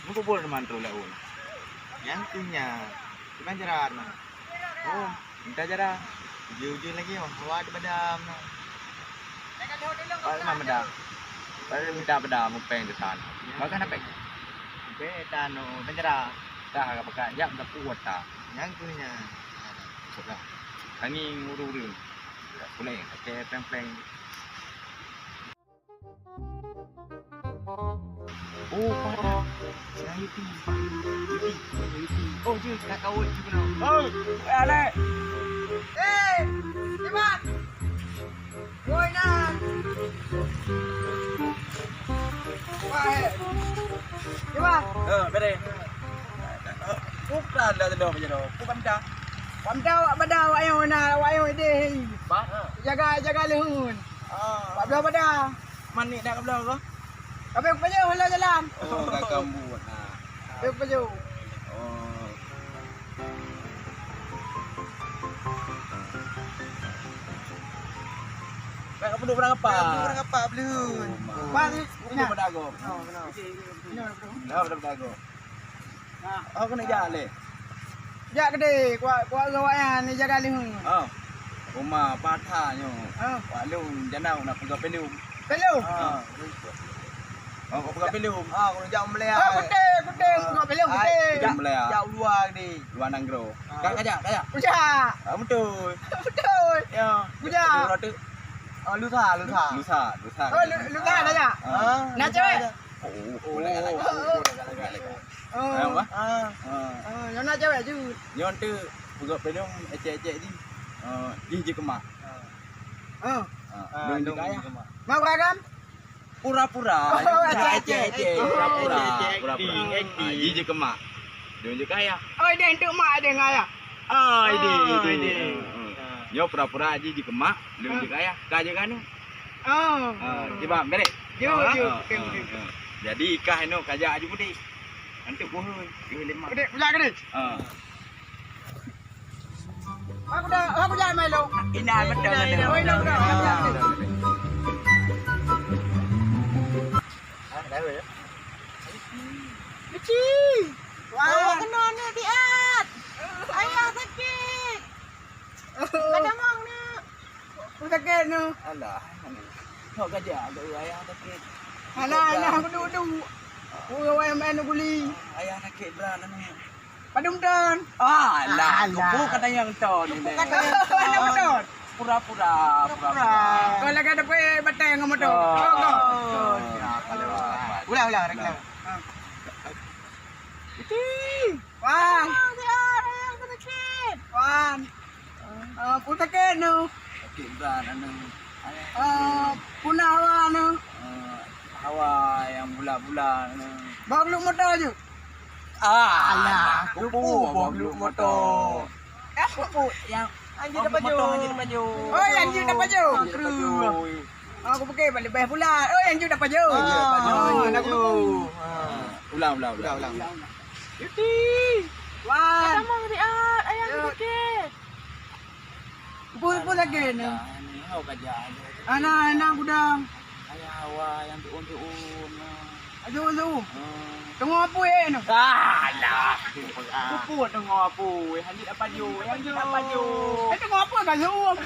Muka boleh mantul lah un. Yang punya. Cuman jerat mah. Oh, minta jerat. Uji lagi oh, awak badam. Kalau badam. Kalau minta badam mau peng depan. Makan apa? Betan oh, penjara. Dah agak pakai jam dah kuat tak. Yang punya. Sudah. Angin uru-uru. Boleh pakai peng-peng. Oh, parah. Yang itu. Oh, je nak kawin je benar. Oh, ada. Cepat. Woi nan. Wah. Cepat. Bere. Bukan dah tu macam tu. Bukan dah. Pamda awak bada awak ayo deh. Ba? Jaga lehun. Pak belah bada. Manik dah kebelah ke? Tapi peju hala jalan. Oh, kakak buat nah. Peju. Oh. Kak penduk berang apa? Berang apa belum? Bang, Ini berdago. Oh, benar. Dah berdago. Nah, aku kena jalan. Jak gede, kuat gawayan ni jaga lehun. Oh. Rumah patahnya. Oh, Walung janau nak pegang pelum. pelu. Oh, kau pegang pelum. Ah, kau jauh melea. Oh, gede, kuat pelu gede. Jauh melea. Jauh luar ni. Luar nanggro. Kajak. Ujak. Betul. Betul. Ya. Ujak. Oh, lusa. Oh, lu kan aja. Nak cewek? Oh. Oh. Apa? Oh, yang nak cewek je. Nyon tu pegang pelum ecek-ecek ni. Je kemak. Oh, Dong kaya. mau ragam? Pura-pura. Oh, Ecek-ecek. Pura-pura. Je kemak. Dong je kaya. Oh, dia untuk mak dia ngaya. Ini. Yo pura-pura je kemak, dong je kaya. Kaya kan tu. Oh. Coba bere. Ju. Jadi ikah ino kajak aja budi. Nanti pohon, lima. Gede, ujak gede. Ah. Aku dah main lo. Indah betul. Oh, indah betul. Dah ya. Keci. Awak kena ni diat. Ayah sakit. Ada mang ni. Aku sakit nu. Alah. Kau kajak agak ayah sakit. Alah, aku duduk. Oh, awak main guli. Ayah sakit beran ni. Padung don. Alah, kau kata yang ton ni. Mana betul? Pura-pura. Kau lagi ada batai dengan motor. Kau. Ulah reklam. Keci. Wang. Diat, ayah aku sakit. Wan. Aku sakit nu. Sakit beran anu. Punah awak nu. Hawa yang bulat-bulat. Bawa belum motor je. Alah, kupu belum motor. Kupu yang Anjir dapat baju. Oh, yang ju dapat baju. Aku pakai balik bayar pula. Oh, yang ju dapat baju. Oh, nak baju. Ulang. Cuti. Wan. Ada mang diat, ayah aku sakit. Kupu lagi ni. Kau kajak. Anak gudang. Ayah hawa yang tuun. Aduh. Tunggu apa ya ni? Alah. Kupu tengok apa. Hanjit apa ju? Yang dapat baju. Tunggu apa kan zoom?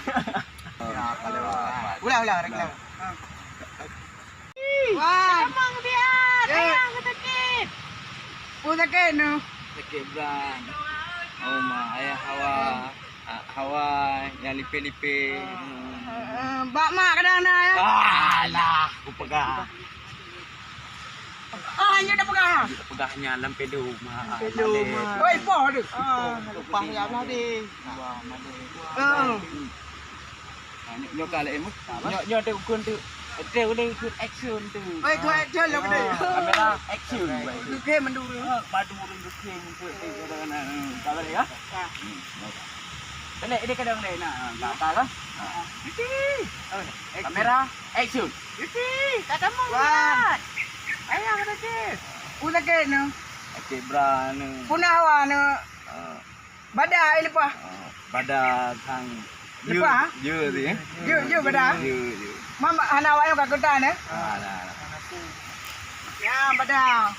Ulah reklam. Wan. Ada mang diat, Eh. ayah aku sakit. Kupu sakit ni. Sakit beran. Oh ma, ayah hawa yang lipe-lipe. Bak mak kadang na ya. Alah, aku pegang. Hanya dah pegang. Pegahnya dalam pedu. Oi, poh tu. Lupa ya lah deh. Nyok kali emu. Nyok tu kun tu. Dia udah ikut action tu. Oi, tu action lah gede. Kamera action. Tu ke menduru. Padu urun tu king tu. Kalau ya. Ini kadang ni nak tak kan? Kamera action. Ada mang diat. Ayah aku sakit. Kupu sakit ni. Okey bra ni. Punah awak ni. Badai lepas. Pada kang Lepas? Je tu ya. Je badai. Je. Mama anak awak yang kat kota ni. Alah. Ya, badai.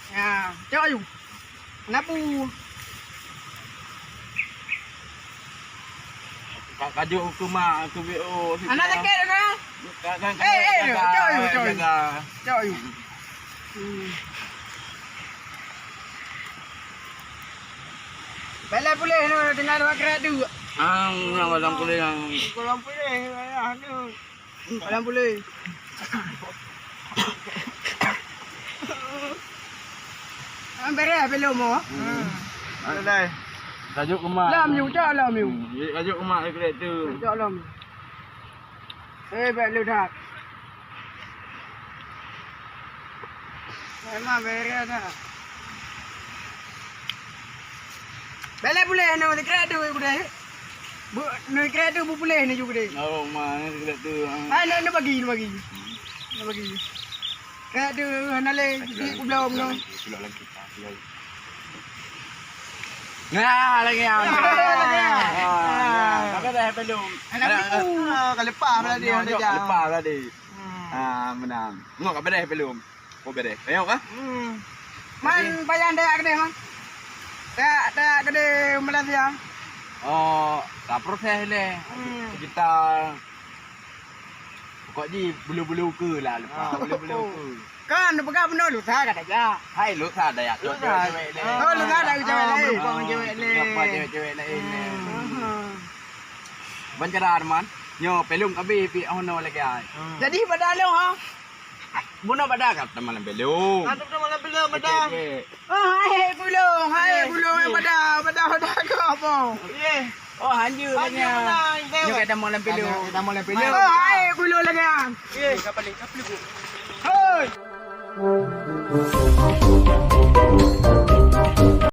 Ya, cok ayu. Kenapa? Kajuk ke mak ke BO. Anak sakit dah. Kan. Cok ayu. Balik boleh ni tinggal dua kerat tu. Yang orang boleh yang Kolam boleh. Kolam boleh. Beres belum mo? ada dah. Kajuk ke mak. Lam you, cok lam you. Kajuk ke mak kereta tu. Cok lam. Baik lu dah. Memang beres dah. Balik boleh ni kereta tu boleh. Ni kereta tu boleh ni juga deh. Oh, mak kereta tu. Nak bagi. Kereta tu nale di belum no. Pulau lagi. Nah, lagi yang. Kakak dah belum. Anak tu kalepa pula dia dah jauh. Lepas tadi. Menang. Ngok kat bedeh belum? Oh bedeh. Tengok kah? Man payah dak kedai man. Dak kedai Malaysia. Oh, tak proses le. Kita pokok ji bulu-bulu ke lah lepas. Bulu-bulu ke. Kan pegang benda lu sah kata ja. Hai lu sada ya. Oh, lu ada cewek lain. Bukan cewek lain. Apa cewek lain. Bancaran man. Nyo pelum kabi pi ono lagi ai. Jadi pada lu ha. Buno pada kat teman belum. Atau malam belum pada. Hai bulung yang pada ke apa? Oh hanju lagi. Nyo kata malam belum. Kita malam belum. Hai bulung lagi. Kapal. Hoi.